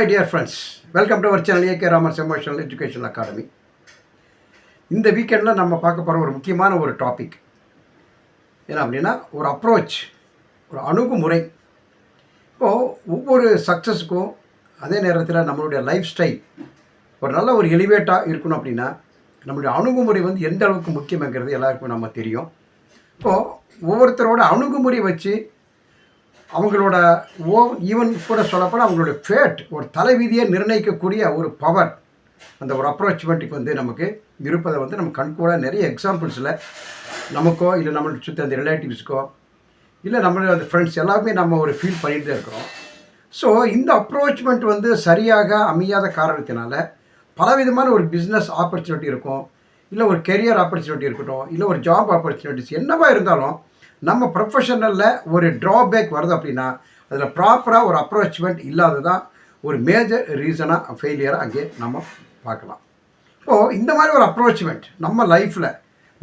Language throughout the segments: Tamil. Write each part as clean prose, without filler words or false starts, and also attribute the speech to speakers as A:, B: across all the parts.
A: Hi dear friends, welcome to our channel A.K. Ramar's Emotional Education Academy. இந்த வீக்கெண்டில் நம்ம பார்க்க போகிற ஒரு முக்கியமான ஒரு டாபிக் என்ன அப்படின்னா ஒரு அப்ரோச், ஒரு அணுகுமுறை. இப்போது ஒவ்வொரு சக்ஸஸுக்கும் அதே நேரத்தில் நம்மளுடைய லைஃப் ஸ்டைல் ஒரு நல்ல ஒரு எலிவேட்டாக இருக்கணும் அப்படின்னா நம்மளுடைய அணுகுமுறை வந்து எந்த அளவுக்கு முக்கியங்கிறது எல்லாருக்கும் நம்ம தெரியும். இப்போது ஒவ்வொருத்தரோட அணுகுமுறை வச்சு அவங்களோட ஈவன் கூட சொல்லப்போனால் அவங்களுடைய ஃபேட் ஒரு தலைவிதியை நிர்ணயிக்கக்கூடிய ஒரு பவர் அந்த ஒரு அப்ரோச்மெண்ட்டுக்கு வந்து நமக்கு இருப்பதை வந்து நம்ம கண்கூட நிறைய எக்ஸாம்பிள்ஸில் நமக்கோ இல்லை நம்மளுக்கு சுற்றி அந்த ரிலேட்டிவ்ஸ்க்கோ இல்லை நம்மளோட அந்த ஃப்ரெண்ட்ஸ் எல்லாமே நம்ம ஒரு ஃபீல் பண்ணிட்டு தான் இருக்கிறோம். ஸோ இந்த அப்ரோச்மெண்ட் வந்து சரியாக அமையாத காரணத்தினால பலவிதமான ஒரு பிஸ்னஸ் ஆப்பர்ச்சுனிட்டி இருக்கும், இல்லை ஒரு கெரியர் ஆப்பர்ச்சுனிட்டி இருக்கட்டும், இல்லை ஒரு ஜாப் ஆப்பர்ச்சுனிட்டிஸ் என்னவா இருந்தாலும் நம்ம ப்ரொஃபஷனலில் ஒரு ட்ராபேக் வருது அப்படின்னா அதில் ப்ராப்பராக ஒரு அப்ரோச்மெண்ட் இல்லாததான் ஒரு மேஜர் ரீசனாக ஃபெயிலியராக அங்கே நம்ம பார்க்கலாம். இப்போது இந்த மாதிரி ஒரு அப்ரோச்மெண்ட் நம்ம லைஃப்பில்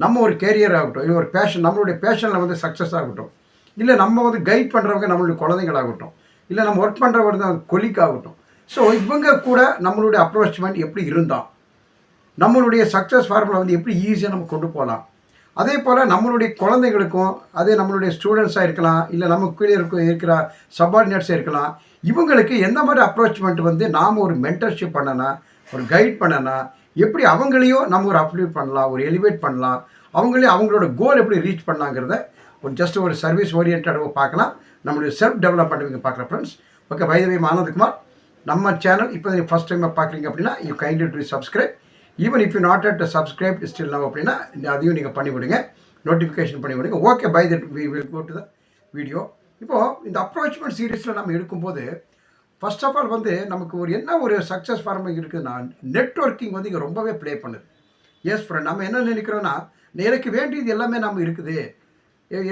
A: நம்ம ஒரு கேரியர் ஆகட்டும், இல்லை ஒரு பேஷன், நம்மளுடைய பேஷனில் வந்து சக்ஸஸ் ஆகட்டும், இல்லை நம்ம வந்து கைட் பண்ணுறவங்க நம்மளுடைய குழந்தைங்களாகட்டும், இல்லை நம்ம ஒர்க் பண்ணுறவங்க தான் கொலிக் ஆகட்டும். ஸோ இவங்க கூட நம்மளுடைய அப்ரோச்மெண்ட் எப்படி இருந்தால் நம்மளுடைய சக்ஸஸ் ஃபார்முலா வந்து எப்படி ஈஸியாக நம்ம கொண்டு போகலாம். அதே போல் நம்மளுடைய குழந்தைகளுக்கும் அதே நம்மளுடைய ஸ்டூடெண்ட்ஸாக இருக்கலாம், இல்லை நம்ம கீழே இருக்கிற சபார்டினேட்ஸாக இருக்கலாம், இவங்களுக்கு எந்த மாதிரி அப்ரோச்மெண்ட் வந்து நாம் ஒரு மென்டர்ஷிப் பண்ணனா, ஒரு கைட் பண்ணனா, எப்படி அவங்களையும் நம்ம ஒரு அப்லீட் பண்ணலாம், ஒரு எலிவேட் பண்ணலாம், அவங்களே அவங்களோட கோல் எப்படி ரீச் பண்ணலாங்கிறத ஒரு ஜஸ்ட் ஒரு சர்வீஸ் ஓரியன்டாக பார்க்கலாம். நம்மளுடைய செல்ஃப் டெவலப்மெண்ட் பார்க்குற friends. Okay, by the way, Anandkumar. நம்ம சேனல் இப்போ நீங்கள் ஃபஸ்ட் டைமாக பார்க்குறீங்க அப்படின்னா you kindly do subscribe. Even if you not at subscribe still now அப்படின்னா அதையும் நீங்கள் பண்ணி விடுங்க, நோட்டிஃபிகேஷன் பண்ணி விடுங்க. Okay, by that we will go to the video. இப்போது இந்த அப்ரோச்மெண்ட் சீரீஸில் நம்ம எடுக்கும்போது ஃபர்ஸ்ட் ஆஃப் ஆல் வந்து நமக்கு ஒரு என்ன ஒரு சக்ஸஸ் ஃபார்மாக இருக்குதுன்னா நெட்வொர்க்கிங் வந்து இங்கே ரொம்பவே ப்ளே பண்ணுது. எஸ் ஃப்ரெண்ட், நம்ம என்ன நினைக்கிறோன்னா எனக்கு வேண்டியது எல்லாமே நம்ம இருக்குது,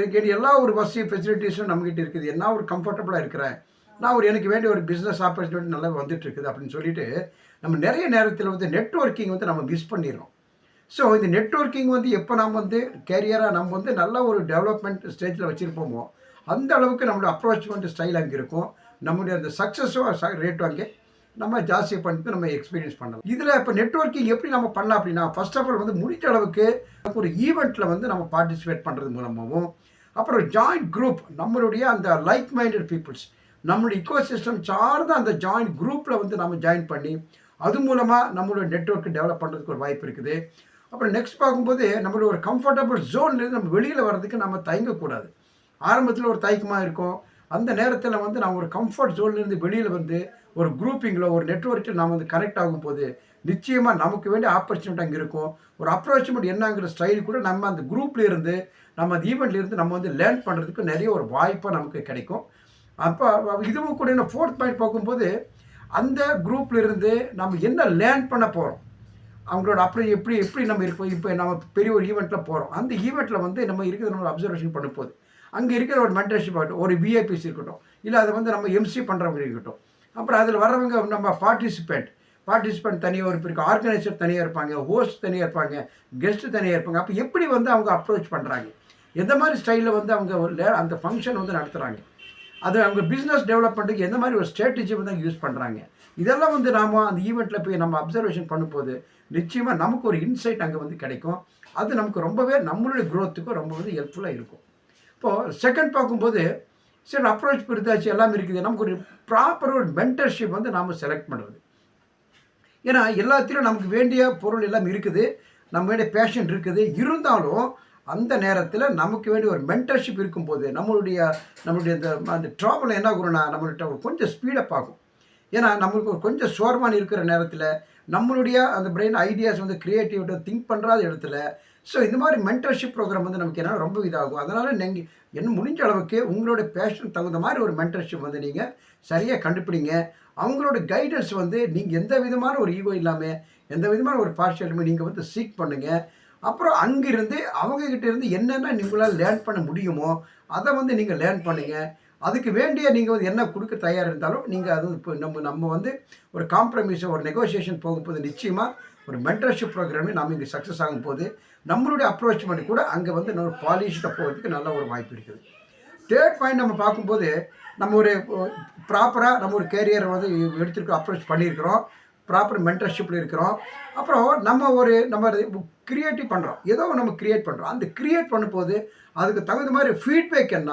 A: எனக்கு எல்லா ஒரு வசதி ஃபெசிலிட்டிஸும் நம்மகிட்ட இருக்குது, என்ன ஒரு கம்ஃபர்டபுளாக இருக்கிறேன், நான் ஒரு எனக்கு வேண்டிய ஒரு பிஸ்னஸ் ஆப்பர்ச்சுனிட்டி நல்லா வந்துட்டு இருக்குது அப்படின்னு சொல்லிட்டு நம்ம நிறைய நேரத்தில் வந்து நெட்வொர்க்கிங் வந்து நம்ம மிஸ் பண்ணிடுறோம். ஸோ இந்த நெட்வொர்க்கிங் வந்து எப்போ நம்ம வந்து கேரியராக நம்ம வந்து நல்ல ஒரு டெவலப்மெண்ட் ஸ்டேஜில் வச்சுருப்போமோ அந்த அளவுக்கு நம்மளோட அப்ரோச்மெண்ட் ஸ்டைல் அங்கே இருக்கும், நம்மளுடைய அந்த சக்ஸஸும் ரேட்டும் அங்கே நம்ம ஜாஸ்தி பண்ணிட்டு நம்ம எக்ஸ்பீரியன்ஸ் பண்ணலாம். இதில் இப்போ நெட்வொர்க்கிங் எப்படி நம்ம பண்ணலாம் அப்படின்னா ஃபர்ஸ்ட் ஆஃப் ஆல் வந்து முடிஞ்ச அளவுக்கு ஒரு ஈவெண்ட்டில் வந்து நம்ம பார்ட்டிசிபேட் பண்ணுறது மூலமாகவும், அப்புறம் ஜாயிண்ட் குரூப் நம்மளுடைய அந்த லைக் மைண்டட் பீப்புள்ஸ் நம்மளுடைய இக்கோ சிஸ்டம் சார்ந்த அந்த ஜாயிண்ட் குரூப்பில் வந்து நம்ம ஜாயின் பண்ணி அது மூலமாக நம்மளோட நெட்வொர்க்கு டெவலப் பண்ணுறதுக்கு ஒரு வாய்ப்பு இருக்குது. அப்புறம் நெக்ஸ்ட் பார்க்கும்போது நம்மளோட ஒரு கம்ஃபர்டபுள் ஜோன்லேருந்து நம்ம வெளியில் வர்றதுக்கு நம்ம தயங்கக்கூடாது. ஆரம்பத்தில் ஒரு தயக்கமாக இருக்கும், அந்த நேரத்தில் வந்து நம்ம ஒரு கம்ஃபர்ட் ஜோன்லேருந்து வெளியில் வந்து ஒரு குரூப்பிங்கில் ஒரு நெட்வொர்க்கில் நம்ம வந்து கனெக்ட் ஆகும்போது நிச்சயமாக நமக்கு வேண்டிய ஆப்பர்ச்சுனிட்டி அங்கே இருக்கும். ஒரு அப்ரோச்மெண்ட் என்னங்கிற ஸ்டைல் கூட நம்ம அந்த குரூப்லேயே இருந்து நம்ம அந்த ஈவெண்ட்லேருந்து நம்ம வந்து லேர்ன் பண்ணுறதுக்கு நிறைய ஒரு வாய்ப்பாக நமக்கு கிடைக்கும். அப்போ இதுவும் கூட என்ன ஃபோர்த் பாயிண்ட் பார்க்கும்போது அந்த குரூப்பில் இருந்து நம்ம என்ன லேர்ன் பண்ண போகிறோம், அவங்களோட அப்புறம் எப்படி எப்படி நம்ம இருப்போம். இப்போ நம்ம பெரிய ஒரு ஈவெண்ட்டில் போகிறோம், அந்த ஈவெண்ட்டில் வந்து நம்ம இருக்கிற நம்ம அப்சர்வேஷன் பண்ணும்போது அங்கே இருக்கிற ஒரு மென்டர்ஷிப் ஆகட்டும், ஒரு விஐபிஸ் இருக்கட்டும், இல்லை அதை வந்து நம்ம எம்சி பண்ணுறவங்க இருக்கட்டும், அப்புறம் அதில் வர்றவங்க நம்ம பார்ட்டிசிபெண்ட் தனியாக இருப்பாங்க, ஆர்கனைசர் தனியாக இருப்பாங்க, ஹோஸ்ட் தனியாக இருப்பாங்க, கெஸ்ட்டு தனியாக இருப்பாங்க. அப்போ எப்படி வந்து அவங்க அப்ரோச் பண்ணுறாங்க, எந்த மாதிரி ஸ்டைலில் வந்து அவங்க அந்த ஃபங்க்ஷன் வந்து நடத்துகிறாங்க, அது அவங்க பிஸ்னஸ் டெவலப்மெண்ட்டுக்கு எந்த மாதிரி ஒரு ஸ்ட்ராட்டஜி வந்து அவங்க யூஸ் பண்ணுறாங்க, இதெல்லாம் வந்து நாம் அந்த ஈவெண்ட்டில் போய் நம்ம அப்சர்வேஷன் பண்ணும்போது நிச்சயமாக நமக்கு ஒரு இன்சைட் அங்கே வந்து கிடைக்கும். அது நமக்கு ரொம்பவே நம்மளுடைய க்ரோத்துக்கும் ரொம்ப வந்து ஹெல்ப்ஃபுல்லாக இருக்கும். இப்போது செகண்ட் பார்க்கும்போது சரி அப்ரோச் பிரித்தாச்சு எல்லாமே இருக்குது, நமக்கு ஒரு ப்ராப்பர் ஒரு மென்டர்ஷிப் வந்து நாம் செலக்ட் பண்ணுறது. ஏன்னா எல்லாத்திலும் நமக்கு வேண்டிய பொருள் எல்லாம் இருக்குது, நம்ம வேண்டிய பேஷன் இருக்குது, இருந்தாலும் அந்த நேரத்தில் நமக்கு வேண்டிய ஒரு மென்டர்ஷிப் இருக்கும்போது நம்மளுடைய அந்த ட்ராவலில் என்ன ஆகுறோன்னா நம்மள்கிட்ட ஒரு கொஞ்சம் ஸ்பீடப் ஆகும். ஏன்னா நம்மளுக்கு ஒரு கொஞ்சம் சோர்வான இருக்கிற நேரத்தில் நம்மளுடைய அந்த பிரெயின் ஐடியாஸ் வந்து க்ரியேட்டிவிட்டி திங்க் பண்ணுறாத இடத்துல ஸோ இந்த மாதிரி மென்டர்ஷிப் ப்ரோக்ராம் வந்து நமக்கு என்ன ரொம்ப இதாகும். அதனால் நீங்கள் என்ன முடிஞ்ச அளவுக்கு உங்களோட பேஷன் தகுந்த மாதிரி ஒரு மென்டர்ஷிப் வந்து நீங்கள் சரியாக கண்டுபிடிங்க. அவங்களோட கைடன்ஸ் வந்து நீங்கள் எந்த விதமான ஒரு ஈகோ இல்லாமல் எந்த விதமான ஒரு பார்ஷியாலிட்டி நீங்கள் வந்து சீக் பண்ணுங்கள். அப்புறம் அங்கிருந்து அவங்கக்கிட்ட இருந்து என்னென்ன நீங்களால் லேர்ன் பண்ண முடியுமோ அதை வந்து நீங்கள் லேர்ன் பண்ணுங்கள். அதுக்கு வேண்டிய நீங்கள் வந்து என்ன கொடுக்க தயார் இருந்தாலும் நீங்கள் அது இப்போ நம்ம வந்து ஒரு காம்ப்ரமைஸோ ஒரு நெகோசியேஷன் போகும்போது நிச்சயமாக ஒரு மென்டர்ஷிப் ப்ரோக்ராமே நம்ம இங்கே சக்ஸஸ் ஆகும்போது நம்மளுடைய அப்ரோச்மெண்ட் கூட அங்கே வந்து நம்ம பாலிஷ்டாக போகிறதுக்கு நல்ல ஒரு வாய்ப்பு இருக்குது. தேர்ட் பாயிண்ட் நம்ம பார்க்கும்போது நம்ம ஒரு ப்ராப்பராக நம்ம ஒரு கேரியரை வந்து எடுத்துருக்கோம், அப்ரோச் பண்ணியிருக்கிறோம், ப்ராப்பர் மென்டர்ஷிப்பில் இருக்கிறோம். அப்புறம் நம்ம கிரியேட்டிவ் பண்ணுறோம், ஏதோ நம்ம கிரியேட் பண்ணுறோம். அந்த கிரியேட் பண்ணும்போது அதுக்கு தகுந்த மாதிரி ஃபீட்பேக் என்ன,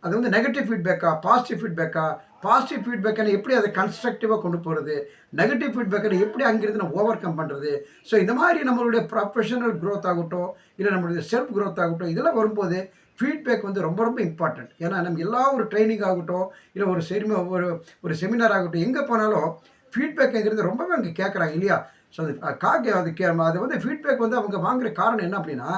A: அது வந்து நெகட்டிவ் ஃபீட்பேக்கா, பாசிட்டிவ் ஃபீட்பேக்கா, பாசிட்டிவ் ஃபீட்பேக்கை எப்படி அதை கன்ஸ்ட்ரக்டிவாக கொண்டு போகிறது, நெகட்டிவ் ஃபீட்பேக்கை எப்படி அங்கிருந்து நம்ம ஓவர் கம் பண்ணுறது. ஸோ இந்த மாதிரி நம்மளுடைய ப்ரொஃபஷனல் க்ரோத் ஆகட்டும், இல்லை நம்மளுடைய செல்ஃப் க்ரோத் ஆகட்டும், இதெல்லாம் வரும்போது ஃபீட்பேக் வந்து ரொம்ப ரொம்ப இம்பார்ட்டன்ட். ஏன்னா நம்ம எல்லா ஒரு ட்ரைனிங் ஆகட்டும், இல்லை ஒரு செமினார் ஆகட்டும், எங்கே போனாலும் ஃபீட்பேக்குங்கிறது ரொம்பவே அங்கே கேட்குறாங்க இல்லையா. ஸோ அது வந்து ஃபீட்பேக் வந்து அவங்க வாங்குகிற காரணம் என்ன அப்படின்னா,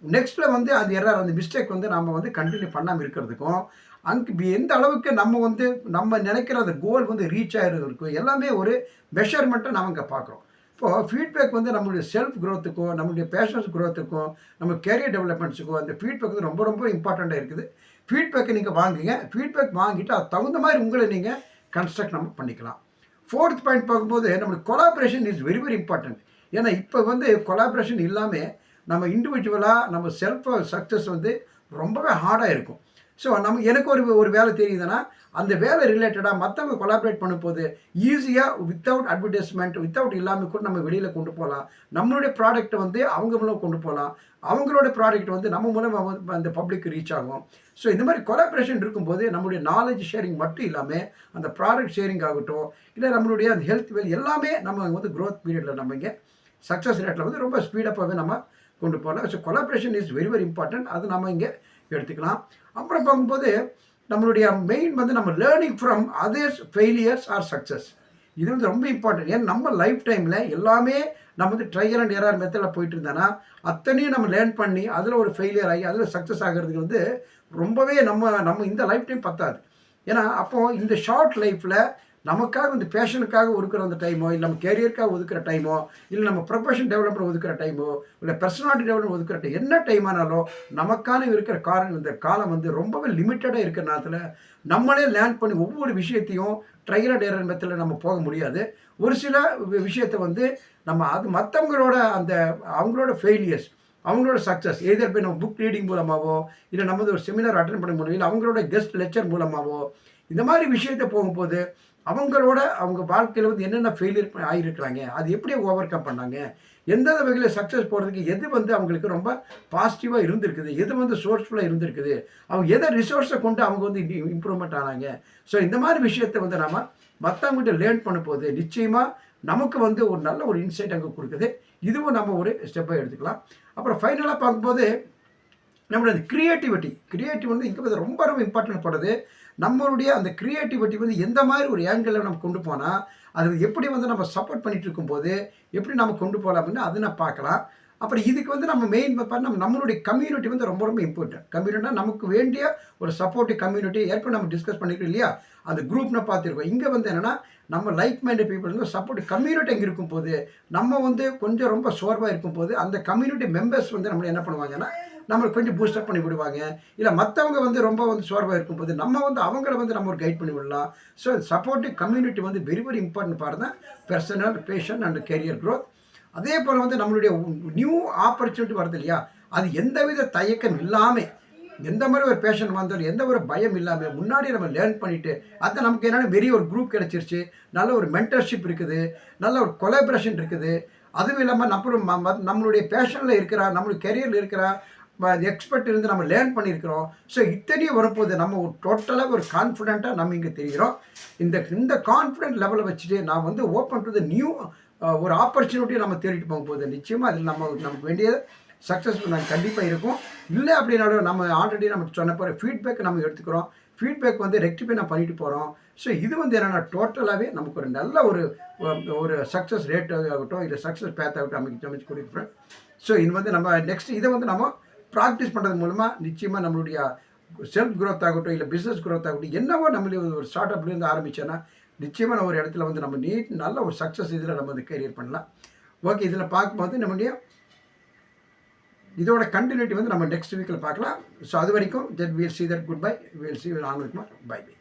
A: நெக்ஸ்ட்டில் வந்து அது அந்த மிஸ்டேக் வந்து நம்ம வந்து கண்டினியூ பண்ணாமல் இருக்கிறதுக்கும், அங்கே எந்த அளவுக்கு நம்ம நினைக்கிற அந்த கோல் வந்து ரீச் ஆகிறதுக்கும் எல்லாமே ஒரு மெஷர்மெண்ட்டை நம்ம இங்கே பார்க்குறோம். இப்போது ஃபீட்பேக் வந்து நம்மளுடைய செல்ஃப் க்ரோத்துக்கும், நம்மளுடைய பேஷன்ஸ் க்ரோத்துக்கும், நம்ம கேரியர் டெவலப்மெண்ட்ஸுக்கும் அந்த ஃபீட்பேக் வந்து ரொம்ப ரொம்ப இம்பார்ட்டண்ட்டாக இருக்குது. ஃபீட்பேக்கை நீங்கள் வாங்குங்க. ஃபீட்பேக் வாங்கிட்டு அது தகுந்த மாதிரி உங்களை நீங்கள் கன்ஸ்ட்ரக்ட் நம்ம பண்ணிக்கலாம். ஃபோர்த் பாயிண்ட் பார்க்கும்போது நம்மளுக்கு collaboration is very very important. ஏன்னா இப்போ வந்து கொலாபரேஷன் இல்லாமல் நம்ம இண்டிவிஜுவலாக நம்ம செல்ஃப் சக்ஸஸ் வந்து ரொம்பவே ஹார்டாக இருக்கும். ஸோ எனக்கு ஒரு வேலை தெரியுதுன்னா அந்த வேலை ரிலேட்டடாக மற்றவங்க கொலாபரேட் பண்ணும்போது ஈஸியாக வித்தவுட் அட்வர்டைஸ்மெண்ட், வித்தவுட் இல்லாமல் கூட நம்ம வெளியில் கொண்டு போகலாம். நம்மளுடைய ப்ராடக்ட்டை வந்து அவங்க மூலம் கொண்டு போகலாம். அவங்களோட ப்ராடக்ட் வந்து நம்ம மூலம் அந்த பப்ளிக் ரீச் ஆகும். ஸோ இந்த மாதிரி கொலாபரேஷன் இருக்கும்போது நம்மளுடைய நாலேஜ் ஷேரிங் மட்டும் இல்லாமல் அந்த ப்ராடக்ட் ஷேரிங் ஆகட்டும், இல்லை நம்மளுடைய அந்த ஹெல்த் வெல் எல்லாமே நம்ம வந்து க்ரோத் பீரியடில் நம்ம இங்கே சக்ஸஸ் ரேட்டில் வந்து ரொம்ப ஸ்பீடப்பாகவே நம்ம கொண்டு போகலாம். So collaboration is very very important. அது நம்ம இங்கே எடுத்துக்கலாம். அப்புறம் பார்க்கும்போது நம்மளுடைய மெயின் வந்து நம்ம learning from others failures R success. இது வந்து ரொம்ப இம்பார்ட்டன்ட். ஏன்னா நம்ம லைஃப் டைமில் எல்லாமே நம்ம வந்து ட்ரையல் அண்ட் எரர் மெத்தடில் போயிட்டு இருந்தோன்னா அத்தனையும் நம்ம லேர்ன் பண்ணி அதில் ஒரு ஃபெயிலியர் ஆகி அதில் சக்ஸஸ் ஆகிறதுக்கு வந்து ரொம்பவே நம்ம இந்த லைஃப் டைம் பத்தாது. ஏன்னா அப்போது இந்த ஷார்ட் லைஃப்பில் நமக்காக இந்த பேஷனுக்காக ஒதுக்குற அந்த டைமோ, இல்லை நம்ம கேரியருக்காக ஒதுக்குற டைமோ, இல்லை நம்ம ப்ரொஃபஷன் டெவலப்மெண்ட் ஒதுக்குற டைமோ, இல்லை பர்சனாலிட்டி டெவலப்மெண்ட் ஒதுக்குற டைம், என்ன டைம் ஆனாலும் நமக்கான இருக்கிற இந்த காலம் வந்து ரொம்பவே லிமிட்டடாக இருக்கிற நேரத்தில் நம்மளே லேர்ன் பண்ணி ஒவ்வொரு விஷயத்தையும் ட்ரையல் அண்ட் எரர் மெத்தடில் நம்ம போக முடியாது. ஒரு சில விஷயத்தை வந்து நம்ம மற்றவங்களோட அவங்களோட ஃபெயிலியர்ஸ், அவங்களோட சக்ஸஸ் எதர் போய் நம்ம புக் ரீடிங் மூலமாகவோ, இல்லை நம்ம வந்து ஒரு செமினார் அட்டென்ட் பண்ண முடியும், இல்லை அவங்களோட கெஸ்ட் லெக்சர் மூலமாகவோ, இந்த மாதிரி விஷயத்தை போகும்போது அவங்க வாழ்க்கையில் வந்து என்னென்ன ஃபெயிலியர் ஆகியிருக்கிறாங்க, அது எப்படி ஓவர் கம் பண்ணாங்க, எந்தெந்த வகையில் சக்ஸஸ் போகிறதுக்கு எது வந்து அவங்களுக்கு ரொம்ப பாசிட்டிவாக இருந்திருக்குது, எது வந்து சோர்ஸ்ஃபுல்லாக இருந்திருக்குது, அவங்க எதை ரிசோர்ஸை கொண்டு அவங்க வந்து இம்ப்ரூவ்மெண்ட் ஆனாங்க. ஸோ இந்த மாதிரி விஷயத்தை வந்து நம்ம மற்றவங்ககிட்ட லேர்ன் பண்ணும்போது நிச்சயமாக நமக்கு வந்து ஒரு நல்ல ஒரு இன்சைட் அங்கே கொடுக்குது. இதுவும் நம்ம ஒரு ஸ்டெப்பாக எடுத்துக்கலாம். அப்புறம் ஃபைனலாக பார்க்கும்போது நம்மளோட கிரியேட்டிவ் வந்து இங்கே வந்து ரொம்ப ரொம்ப இம்பார்ட்டன்ட் படுது. நம்மளுடைய அந்த கிரியேட்டிவிட்டி வந்து எந்த மாதிரி ஒரு ஆங்கிளில் நம்ம கொண்டு போனால் அது எப்படி வந்து நம்ம சப்போர்ட் பண்ணிகிட்டு இருக்கும்போது எப்படி நம்ம கொண்டு போகலாம் அப்படின்னு அது நான் பார்க்கலாம். அப்புறம் இதுக்கு வந்து நம்ம மெயின் நம்மளுடைய கம்யூனிட்டி வந்து ரொம்ப ரொம்ப இம்பார்ட்டன்ட். கம்யூனிட்டினா நமக்கு வேண்டிய ஒரு சப்போர்ட்டிவ் கம்யூனிட்டி ஏற்கனவே நம்ம டிஸ்கஸ் பண்ணிக்கிறோம் இல்லையா, அந்த குரூப்னு பார்த்துருக்கோம். இங்கே வந்து என்னென்னா நம்ம லைக் மைண்டட் பீப்புள் வந்து சப்போர்ட்டிவ் கம்யூனிட்டி எங்கே இருக்கும்போது நம்ம வந்து கொஞ்சம் ரொம்ப சோர்வாக இருக்கும்போது அந்த கம்யூனிட்டி மெம்பர்ஸ் வந்து நம்மளை என்ன பண்ணுவாங்கன்னா நம்மளுக்கு கொஞ்சம் பூஸ்டப் பண்ணி விடுவாங்க. இல்லை மற்றவங்க வந்து ரொம்ப வந்து சோர்வாக இருக்கும்போது நம்ம வந்து அவங்கள வந்து நம்ம ஒரு கைட் பண்ணி விடலாம். ஸோ சப்போர்ட்டிவ் கம்யூனிட்டி வந்து வெரி வெரி இம்பார்ட்டன்ட் பாருங்க personal, passion and career growth. அதே போல் வந்து நம்மளுடைய நியூ ஆப்பர்ச்சுனிட்டி வருது இல்லையா, அது எந்தவித தயக்கம் இல்லாமல் எந்த மாதிரி ஒரு பேஷன் வந்தாலும் எந்த ஒரு பயம் இல்லாமல் முன்னாடி நம்ம லேர்ன் பண்ணிவிட்டு அதை நமக்கு என்னென்னா பெரிய ஒரு குரூப் கிடச்சிருச்சு, நல்ல ஒரு மென்டர்ஷிப் இருக்குது, நல்ல ஒரு கொலாபரேஷன் இருக்குது. அதுவும் இல்லாமல் நம்மளுடைய பேஷனில் இருக்கிற நம்மளுடைய கெரியரில் இருக்கிற எக்ஸ்பர்ட் இருந்து நம்ம லேர்ன் பண்ணியிருக்கிறோம். ஸோ இத்தனையும் வரும்போது நம்ம ஒரு டோட்டலாக ஒரு கான்ஃபிடென்ட்டாக நம்ம இங்கே தெரிகிறோம். இந்த கான்ஃபிடென்ட் லெவலை வச்சுட்டு நான் வந்து ஓப்பன் டு த நியூ ஒரு ஆப்பர்ச்சுனிட்டியை நம்ம தேடிட்டு போகும்போது நிச்சயமாக அதில் நமக்கு வேண்டிய சக்ஸஸ்ஃபுல் நாங்கள் கண்டிப்பாக இருக்கும். இல்லை அப்படின்னாலும் நம்ம ஆல்ரெடி நமக்கு சொன்ன போகிற ஃபீட்பேக் நம்ம எடுத்துக்கிறோம். ஃபீட்பேக் வந்து ரெக்டிஃபை நம்ம பண்ணிட்டு போகிறோம். ஸோ இது வந்து என்னென்னா டோட்டலாகவே நமக்கு ஒரு நல்ல ஒரு சக்ஸஸ் ரேட் ஆகட்டும், இல்லை சக்ஸஸ் பேத் ஆகட்டும் அமைச்சு கொடுக்குறோம். ஸோ இது வந்து நம்ம நெக்ஸ்ட் இதை வந்து நம்ம ப்ராக்டிஸ் பண்ணுறது மூலமாக நிச்சயமாக நம்மளுடைய செல்ஃப் க்ரோத் ஆகட்டும், இல்லை பிஸ்னஸ் க்ரோத் ஆகட்டும், என்னவோ நம்மளே ஒரு ஸ்டார்ட் அப்லேருந்து ஆரம்பித்தோன்னா நிச்சயமாக நம்ம ஒரு இடத்துல வந்து நம்ம நல்ல ஒரு சக்ஸஸ் இதில் நம்ம வந்து கேரியர் பண்ணலாம். ஓகே, இதில் பார்க்கும்போது நம்முடைய இதோட கண்டினியூட்டி வந்து நம்ம நெக்ஸ்ட் வீக்கில் பார்க்கலாம். ஸோ அது வரைக்கும் will see that goodbye, will see onward bye by.